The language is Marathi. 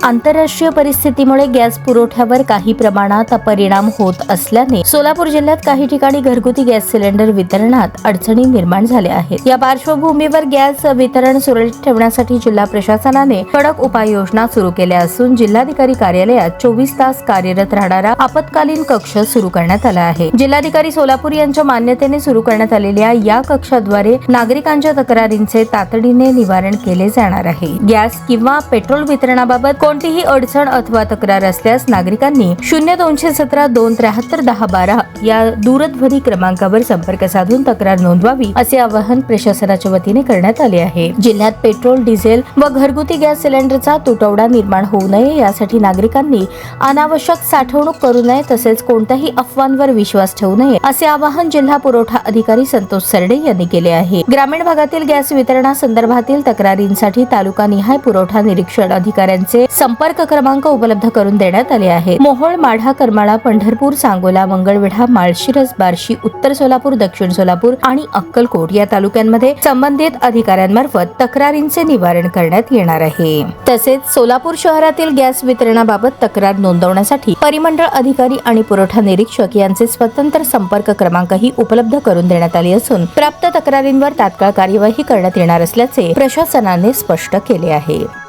आंतरराष्ट्रीय परिस्थितीमुळे गॅस पुरवठ्यावर काही प्रमाणात परिणाम होत असल्याने सोलापूर जिल्ह्यात काही ठिकाणी घरगुती गॅस सिलेंडर वितरणात अडचणी निर्माण झाल्या आहेत। या पार्श्वभूमीवर गॅस वितरण सुरळीत ठेवण्यासाठी जिल्हा प्रशासनाने कडक उपाययोजना सुरू केल्या असून जिल्हाधिकारी कार्यालयात 24 तास कार्यरत राहणारा आपत्कालीन कक्ष सुरू करण्यात आला आहे। जिल्हाधिकारी सोलापूर यांच्या मान्यतेने सुरू करण्यात आलेल्या या कक्षाद्वारे नागरिकांच्या तक्रारींचे तातडीने निवारण केले जाणार आहे। गॅस किंवा पेट्रोल वितरणाबाबत कोणतीही अडचण अथवा तक्रार असल्यास नागरिकांनी 0217 273 1012 या दूरध्वनी क्रमांकावर संपर्क साधून तक्रार नोंदवावी असे आवाहन प्रशासनाच्या वतीने करण्यात आले आहे। जिल्ह्यात पेट्रोल, डिझेल व घरगुती गॅस सिलेंडरचा तुटवडा निर्माण होऊ नये यासाठी नागरिकांनी अनावश्यक साठवणूक करू नये तसेच कोणत्याही अफवांवर विश्वास ठेवू नये असे आवाहन जिल्हा पुरवठा अधिकारी संतोष सरडे यांनी केले आहे। ग्रामीण भागातील गॅस वितरणासंदर्भातील तक्रारींसाठी तालुकानिहाय पुरवठा निरीक्षण अधिकाऱ्यांचे संपर्क क्रमांक उपलब्ध करून देण्यात आले आहेत। मोहोळ, माढा, करमाळा, पंढरपूर, सांगोला, मंगळवेढा, माळशिरस, बार्शी, उत्तर सोलापूर, दक्षिण सोलापूर आणि अक्कलकोट या तालुक्यांमध्ये संबंधित अधिकाऱ्यांमार्फत तक्रारींचे निवारण करण्यात येणार आहे। तसेच सोलापूर शहरातील गॅस वितरणाबाबत तक्रार नोंदवण्यासाठी परिमंडळ अधिकारी आणि पुरवठा निरीक्षक यांचे स्वतंत्र संपर्क क्रमांकही उपलब्ध करून देण्यात आले असून प्राप्त तक्रारींवर तात्काळ कार्यवाही करण्यात येणार असल्याचे प्रशासनाने स्पष्ट केले आहे।